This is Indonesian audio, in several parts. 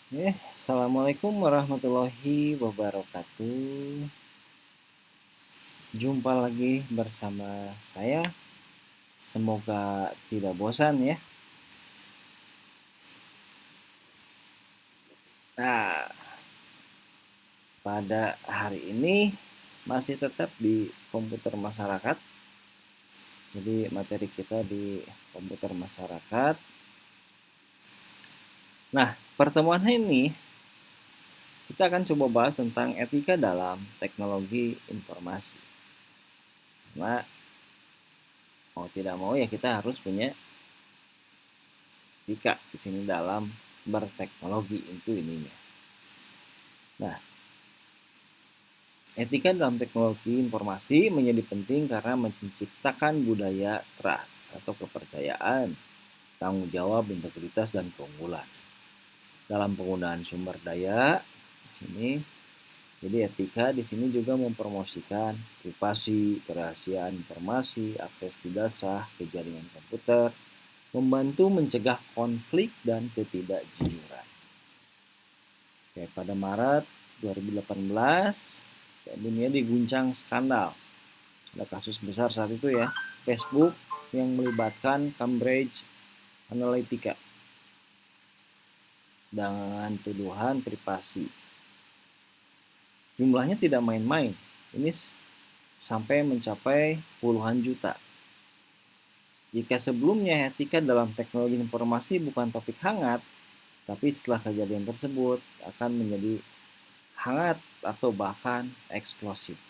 Assalamualaikum warahmatullahi wabarakatuh. Jumpa lagi bersama saya. Semoga tidak bosan ya. Nah, pada hari ini masih tetap di komputer masyarakat. Jadi materi kita di komputer masyarakat. Nah, pertemuan ini kita akan coba bahas tentang etika dalam teknologi informasi. Nah, mau tidak mau ya kita harus punya etika di sini dalam berteknologi itu ininya. Nah, etika dalam teknologi informasi menjadi penting karena menciptakan budaya trust atau kepercayaan, tanggung jawab, integritas, dan keunggulan dalam penggunaan sumber daya. Di sini, jadi etika di sini juga mempromosikan privasi, kerahasiaan informasi, akses tidak sah ke jaringan komputer, membantu mencegah konflik dan ketidakjujuran. Oke, pada Maret 2018, dunia diguncang skandal. Ada kasus besar saat itu ya, Facebook yang melibatkan Cambridge Analytica dengan tuduhan privasi. Jumlahnya tidak main-main. Ini sampai mencapai puluhan juta. Jika sebelumnya etika dalam teknologi informasi bukan topik hangat, tapi setelah kejadian tersebut akan menjadi hangat atau bahkan eksplosif.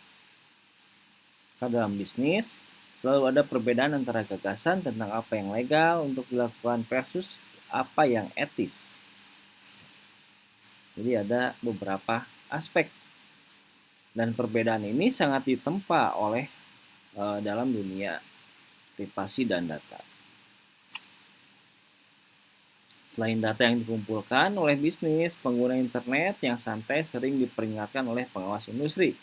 Karena dalam bisnis, selalu ada perbedaan antara gagasan tentang apa yang legal untuk dilakukan versus apa yang etis. Jadi ada beberapa aspek dan perbedaan ini sangat ditempa oleh dalam dunia privasi dan data. Selain data yang dikumpulkan oleh bisnis, pengguna internet yang santai sering diperingatkan oleh pengawas industri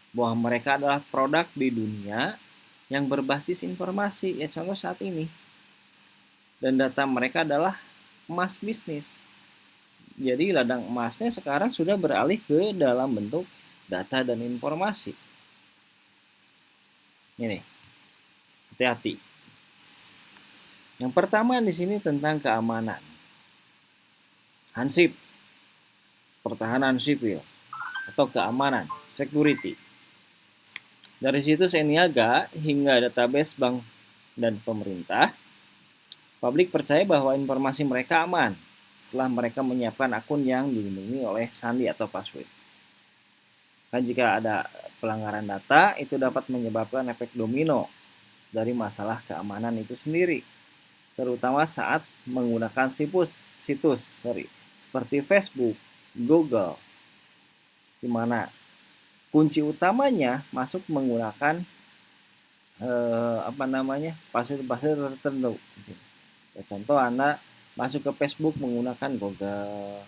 bahwa mereka adalah produk di dunia yang berbasis informasi. Ya contoh saat ini. Dan data mereka adalah emas bisnis. Jadi ladang emasnya sekarang sudah beralih ke dalam bentuk data dan informasi. Ini, hati-hati. Yang pertama di sini tentang keamanan. Hansip, pertahanan sipil atau keamanan, security. Dari situs Eniaga hingga database bank dan pemerintah, publik percaya bahwa informasi mereka aman setelah mereka menyiapkan akun yang dilindungi oleh sandi atau password. Kan jika ada pelanggaran data, itu dapat menyebabkan efek domino dari masalah keamanan itu sendiri, terutama saat menggunakan situs seperti Facebook, Google, di mana kunci utamanya masuk menggunakan password tertentu. Ya, contoh Anda masuk ke Facebook menggunakan Google,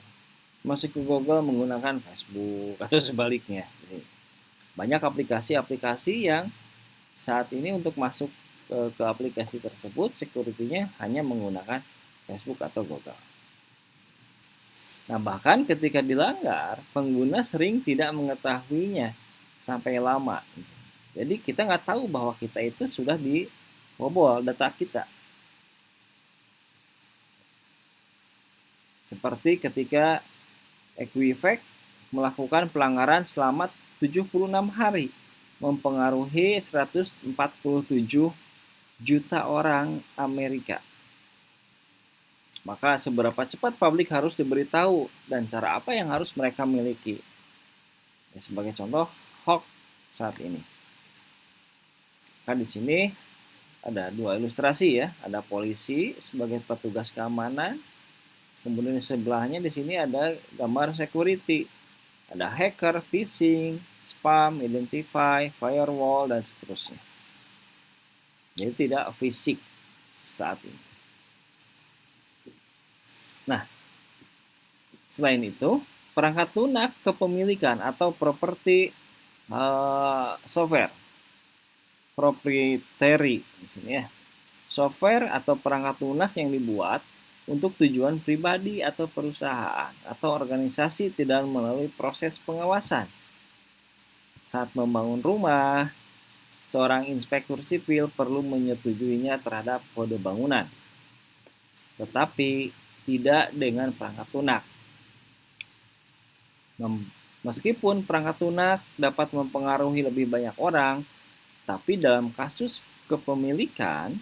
masuk ke Google menggunakan Facebook atau sebaliknya. Banyak aplikasi-aplikasi yang saat ini untuk masuk ke aplikasi tersebut security-nya hanya menggunakan Facebook atau Google. Nah, bahkan ketika dilanggar, pengguna sering tidak mengetahuinya sampai lama. Jadi kita nggak tahu bahwa kita itu sudah dibobol data kita. Seperti ketika Equifax melakukan pelanggaran selama 76 hari, mempengaruhi 147 juta orang Amerika. Maka seberapa cepat publik harus diberitahu dan cara apa yang harus mereka miliki. Ya, sebagai contoh, hoax saat ini. Kan di sini ada dua ilustrasi ya, ada polisi sebagai petugas keamanan, kemudian di sebelahnya di sini ada gambar security, ada hacker, phishing, spam, identify, firewall dan seterusnya. Jadi tidak fisik saat ini. Nah, selain itu, perangkat lunak kepemilikan atau properti software proprietary di sini ya. Software atau perangkat lunak yang dibuat untuk tujuan pribadi atau perusahaan atau organisasi tidak melalui proses pengawasan. Saat membangun rumah, seorang inspektur sipil perlu menyetujuinya terhadap kode bangunan, tetapi tidak dengan perangkat lunak. Meskipun perangkat lunak dapat mempengaruhi lebih banyak orang, tapi dalam kasus kepemilikan,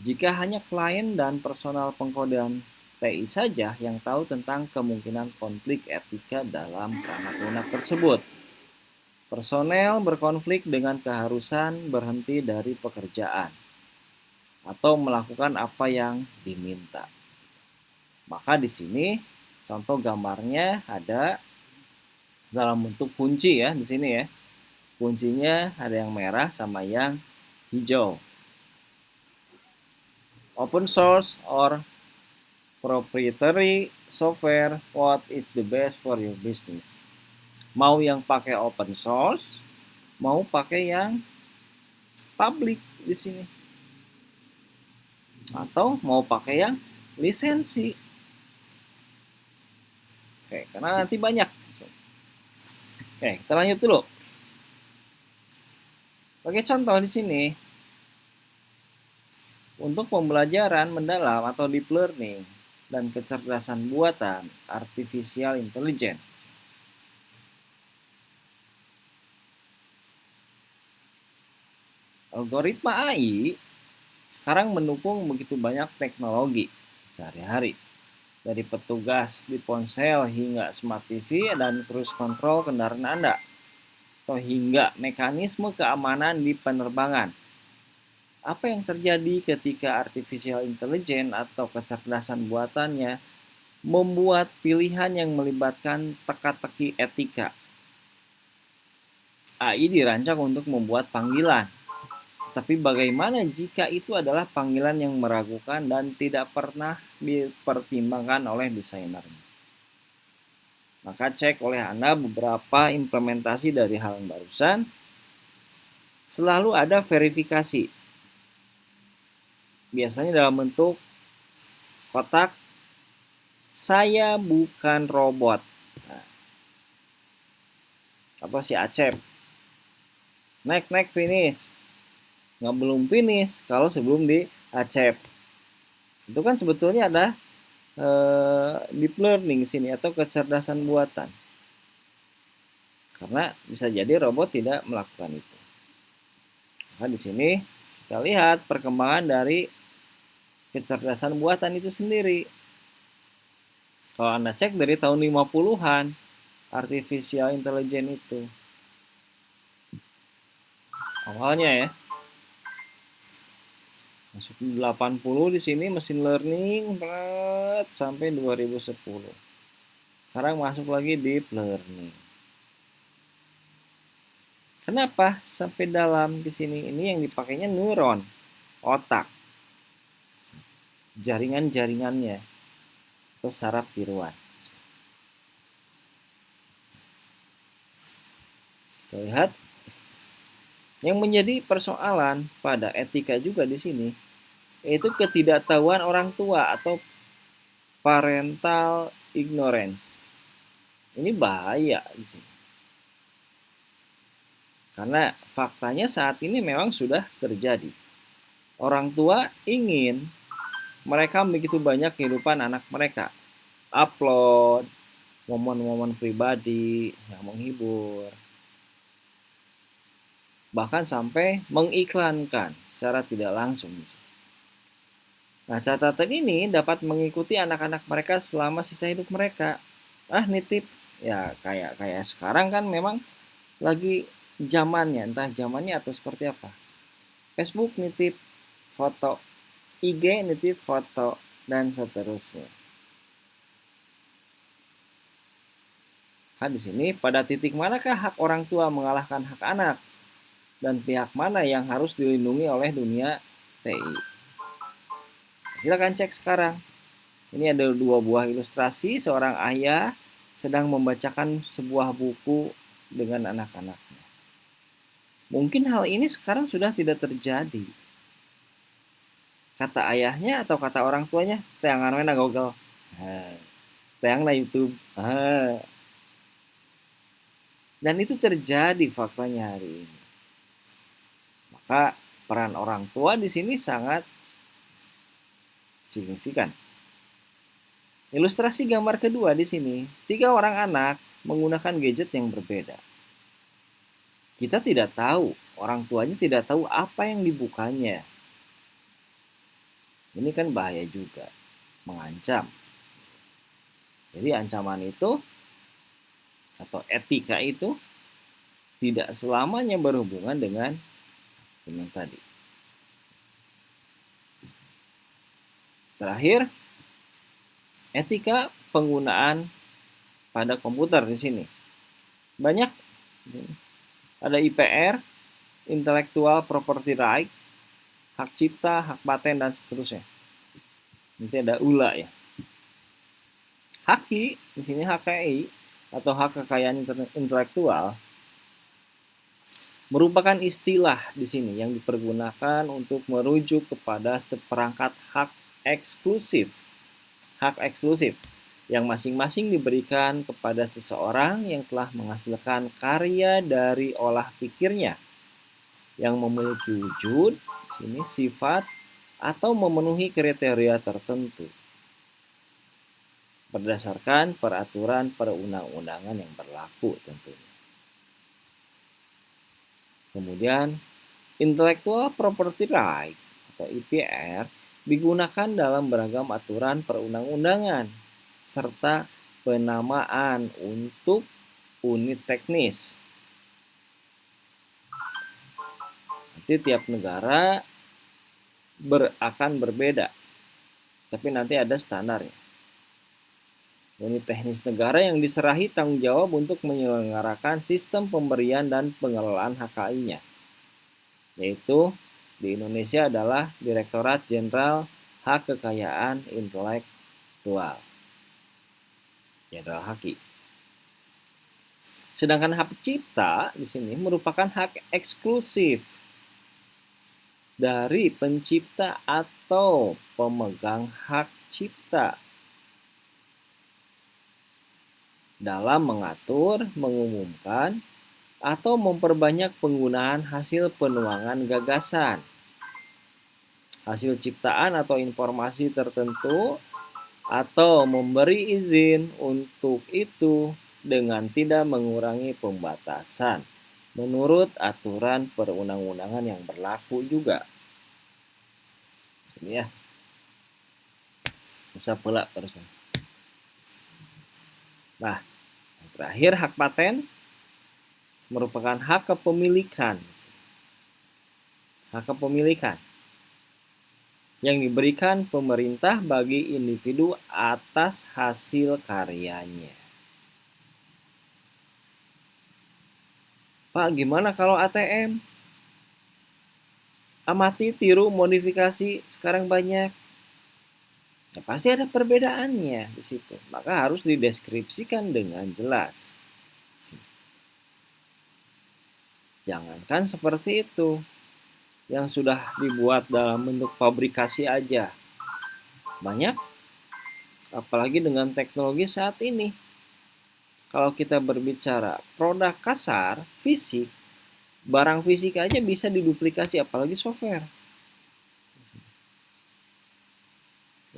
jika hanya klien dan personal pengkodean TI saja yang tahu tentang kemungkinan konflik etika dalam perangkat lunak tersebut, personel berkonflik dengan keharusan berhenti dari pekerjaan atau melakukan apa yang diminta. Maka di sini contoh gambarnya ada dalam bentuk kunci ya di sini ya. Kuncinya ada yang merah sama yang hijau. Open source or proprietary software, what is the best for your business? Mau yang pakai open source, mau pakai yang public di sini. Atau mau pakai yang lisensi. Oke, karena nanti banyak. Oke, kita lanjut dulu. Sebagai contoh di sini, untuk pembelajaran mendalam atau deep learning dan kecerdasan buatan artificial intelligence. Algoritma AI sekarang mendukung begitu banyak teknologi sehari-hari. Dari petugas di ponsel hingga smart TV dan cruise control kendaraan Anda. Atau hingga mekanisme keamanan di penerbangan. Apa yang terjadi ketika artificial intelligence atau kecerdasan buatannya membuat pilihan yang melibatkan teka-teki etika? AI dirancang untuk membuat panggilan. Tapi bagaimana jika itu adalah panggilan yang meragukan dan tidak pernah dipertimbangkan oleh desainernya? Maka cek oleh Anda beberapa implementasi dari hal yang barusan. Selalu ada verifikasi. Biasanya dalam bentuk kotak, saya bukan robot. Nah, atau si Acep. Next, finish. Nggak belum finish kalau sebelum di Acep. Itu kan sebetulnya ada deep learning sini atau kecerdasan buatan. Karena bisa jadi robot tidak melakukan itu. Nah, di sini kita lihat perkembangan dari kecerdasan buatan itu sendiri. Kalau Anda cek dari tahun 50-an, artificial intelligence itu. Awalnya ya. Masuk 80 di sini mesin learning sampai 2010. Sekarang masuk lagi deep learning. Kenapa sampai dalam di sini? Ini yang dipakainya neuron, otak, jaringan-jaringannya atau saraf tiruan. Kita lihat yang menjadi persoalan pada etika juga di sini yaitu ketidaktahuan orang tua atau parental ignorance. Ini bahaya di sini. Karena faktanya saat ini memang sudah terjadi. Orang tua ingin mereka begitu banyak kehidupan anak mereka. Upload momen-momen pribadi yang menghibur. Bahkan sampai mengiklankan secara tidak langsung. Nah, catatan ini dapat mengikuti anak-anak mereka selama sisa hidup mereka. Nitip ya kayak sekarang kan memang lagi zamannya, entah zamannya atau seperti apa. Facebook nitip foto, IG nitip foto dan seterusnya. Nah, di sini pada titik manakah hak orang tua mengalahkan hak anak dan pihak mana yang harus dilindungi oleh dunia TI? Silakan cek sekarang. Ini ada 2 buah ilustrasi seorang ayah sedang membacakan sebuah buku dengan anak-anaknya. Mungkin hal ini sekarang sudah tidak terjadi. kata ayahnya atau kata orang tuanya, teangan na Google. Teang na YouTube. Dan itu terjadi faktanya hari ini. Maka peran orang tua di sini sangat signifikan. Ilustrasi gambar kedua di sini, 3 orang anak menggunakan gadget yang berbeda. Kita tidak tahu, orang tuanya tidak tahu apa yang dibukanya. Ini kan bahaya juga, mengancam. Jadi ancaman itu atau etika itu tidak selamanya berhubungan dengan yang tadi. Terakhir, etika penggunaan pada komputer di sini. Banyak ada IPR, intellectual property right, hak cipta, hak paten dan seterusnya. Nanti ada ULA ya. HAKI, di sini HKI atau hak kekayaan intelektual merupakan istilah di sini yang dipergunakan untuk merujuk kepada seperangkat hak eksklusif. Hak eksklusif yang masing-masing diberikan kepada seseorang yang telah menghasilkan karya dari olah pikirnya yang memiliki wujud, sini sifat atau memenuhi kriteria tertentu berdasarkan peraturan perundang-undangan yang berlaku tentunya. Kemudian, intellectual property right atau IPR digunakan dalam beragam aturan perundang-undangan serta penamaan untuk unit teknis. Nanti tiap negara akan berbeda, tapi nanti ada standarnya. Unit teknis negara yang diserahi tanggung jawab untuk menyelenggarakan sistem pemberian dan pengelolaan HKI-nya, yaitu di Indonesia adalah Direktorat Jenderal Hak Kekayaan Intelektual, Jenderal HAKI. Sedangkan hak cipta di sini merupakan hak eksklusif dari pencipta atau pemegang hak cipta dalam mengatur, mengumumkan, atau memperbanyak penggunaan hasil penuangan gagasan, hasil ciptaan atau informasi tertentu, atau memberi izin untuk itu dengan tidak mengurangi pembatasan menurut aturan perundang-undangan yang berlaku juga. Ini ya, usah pelak terus. Nah, terakhir hak paten merupakan hak kepemilikan. Hak kepemilikan yang diberikan pemerintah bagi individu atas hasil karyanya. Pak, gimana kalau ATM? Amati, tiru, modifikasi sekarang banyak. Ya, pasti ada perbedaannya di situ. Maka harus dideskripsikan dengan jelas. Jangankan seperti itu, yang sudah dibuat dalam bentuk pabrikasi aja. Banyak, apalagi dengan teknologi saat ini. Kalau kita berbicara produk kasar, fisik, barang fisik aja bisa diduplikasi, apalagi software.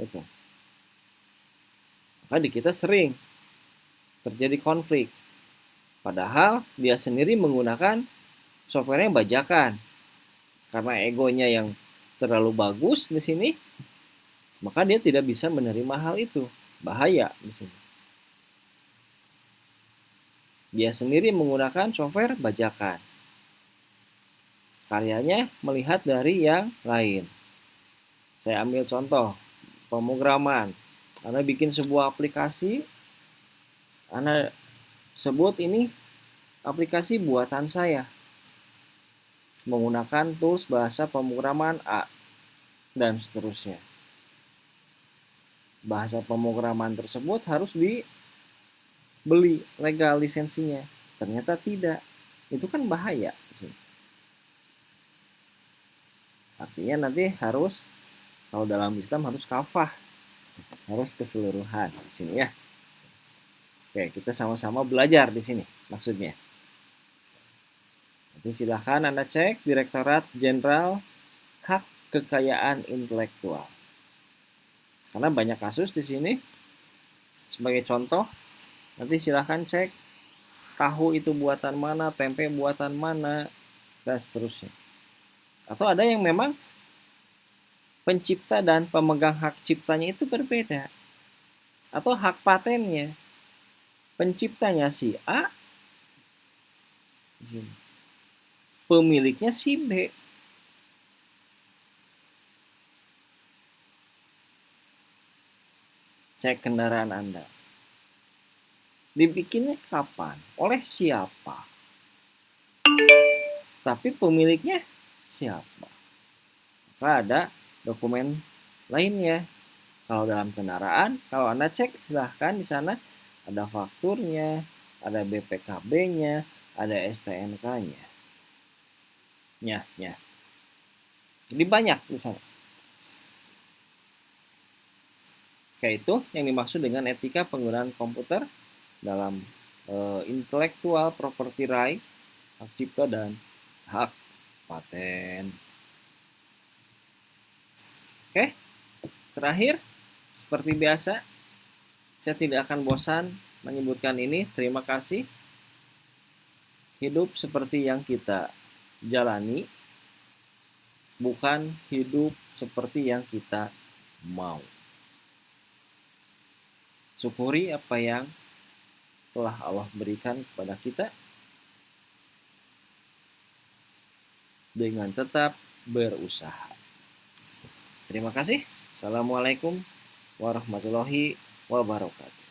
Itu. Maka di kita sering terjadi konflik. Padahal dia sendiri menggunakan softwarenya bajakan. Karena egonya yang terlalu bagus di sini, maka dia tidak bisa menerima hal itu. Bahaya di sini. Dia sendiri menggunakan software bajakan. Karyanya melihat dari yang lain. Saya ambil contoh, pemrograman. Anda bikin sebuah aplikasi, Anda sebut ini aplikasi buatan saya. Menggunakan tools bahasa pemrograman A, dan seterusnya. Bahasa pemrograman tersebut harus dibeli legal lisensinya. Ternyata tidak. Itu kan bahaya. Artinya nanti harus Kalau dalam Islam harus kafah, harus keseluruhan di sini ya. Oke, kita sama-sama belajar di sini maksudnya. Nanti silahkan Anda cek Direktorat Jenderal Hak Kekayaan Intelektual. Karena banyak kasus di sini. Sebagai contoh, nanti silahkan cek tahu itu buatan mana, tempe buatan mana, dan seterusnya. Atau ada yang memang pencipta dan pemegang hak ciptanya itu berbeda. Atau hak patennya. Penciptanya si A, pemiliknya si B. Cek kendaraan Anda. Dibikinnya kapan? Oleh siapa? Tapi pemiliknya siapa? Maka ada dokumen lainnya. Kalau dalam kendaraan, kalau Anda cek silahkan di sana ada fakturnya, ada BPKB-nya, ada STNK-nya. Ya. Jadi banyak di sana. Kayak itu yang dimaksud dengan etika penggunaan komputer dalam intellectual property right, hak cipta dan hak paten. Oke, terakhir seperti biasa saya tidak akan bosan menyebutkan ini. Terima kasih. Hidup seperti yang kita jalani, bukan hidup seperti yang kita mau. Syukuri apa yang telah Allah berikan kepada kita dengan tetap berusaha. Terima kasih. Assalamualaikum warahmatullahi wabarakatuh.